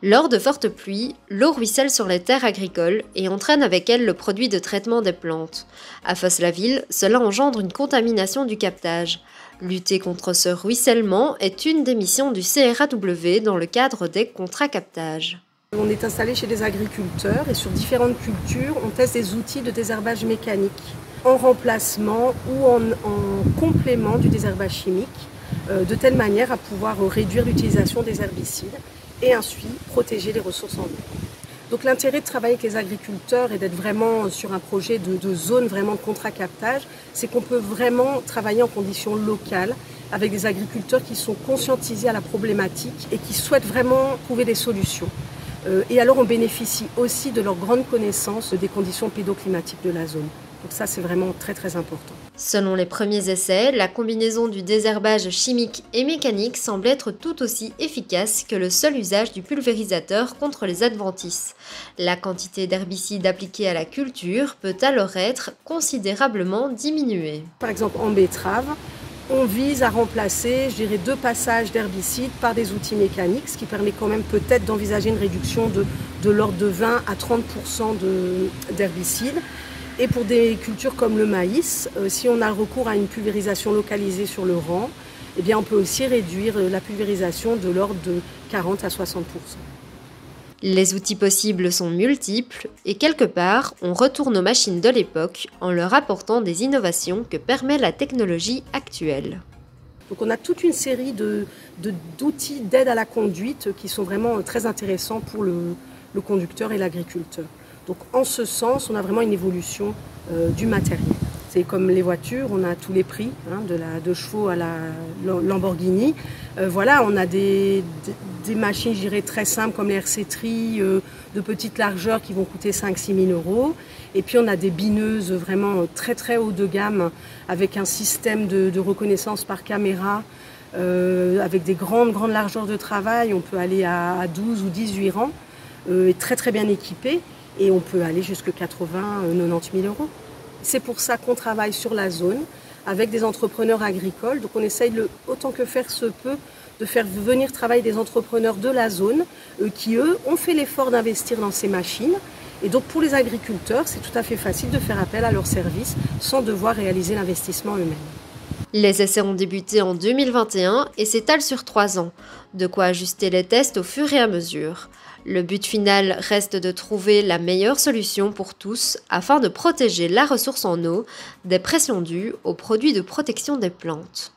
Lors de fortes pluies, l'eau ruisselle sur les terres agricoles et entraîne avec elle le produit de traitement des plantes. À Fosse-la-Ville, cela engendre une contamination du captage. Lutter contre ce ruissellement est une des missions du CRAW dans le cadre des contrats captage. On est installé chez des agriculteurs et sur différentes cultures, on teste des outils de désherbage mécanique en remplacement ou en complément du désherbage chimique, de telle manière à pouvoir réduire l'utilisation des herbicides et ainsi protéger les ressources en eau. Donc l'intérêt de travailler avec les agriculteurs et d'être vraiment sur un projet de zone vraiment de contrat captage, c'est qu'on peut vraiment travailler en conditions locales avec des agriculteurs qui sont conscientisés à la problématique et qui souhaitent vraiment trouver des solutions. Et alors on bénéficie aussi de leur grande connaissance des conditions pédoclimatiques de la zone. Donc ça c'est vraiment très très important. Selon les premiers essais, la combinaison du désherbage chimique et mécanique semble être tout aussi efficace que le seul usage du pulvérisateur contre les adventices. La quantité d'herbicides appliqués à la culture peut alors être considérablement diminuée. Par exemple en betterave, on vise à remplacer, 2 passages d'herbicides par des outils mécaniques, ce qui permet quand même peut-être d'envisager une réduction de l'ordre de 20 à 30% d'herbicides. Et pour des cultures comme le maïs, si on a recours à une pulvérisation localisée sur le rang, eh bien on peut aussi réduire la pulvérisation de l'ordre de 40 à 60%. Les outils possibles sont multiples et quelque part, on retourne aux machines de l'époque en leur apportant des innovations que permet la technologie actuelle. Donc on a toute une série d'outils d'aide à la conduite qui sont vraiment très intéressants pour le conducteur et l'agriculteur. Donc en ce sens, on a vraiment une évolution du matériel. C'est comme les voitures, on a tous les prix, de chevaux à la Lamborghini. Voilà, on a des machines, je dirais, très simples comme les RC-Tri, de petite largeur qui vont coûter 5-6 000 euros. Et puis on a des bineuses vraiment très très haut de gamme avec un système de reconnaissance par caméra, avec des grandes largeurs de travail. On peut aller à 12 ou 18 rangs, très très bien équipés. Et on peut aller jusqu'à 80-90 000 euros. C'est pour ça qu'on travaille sur la zone avec des entrepreneurs agricoles. Donc on essaye autant que faire se peut de faire venir travailler des entrepreneurs de la zone qui, eux, ont fait l'effort d'investir dans ces machines. Et donc pour les agriculteurs, c'est tout à fait facile de faire appel à leurs services sans devoir réaliser l'investissement eux-mêmes. Les essais ont débuté en 2021 et s'étalent sur 3 ans, de quoi ajuster les tests au fur et à mesure. Le but final reste de trouver la meilleure solution pour tous afin de protéger la ressource en eau des pressions dues aux produits de protection des plantes.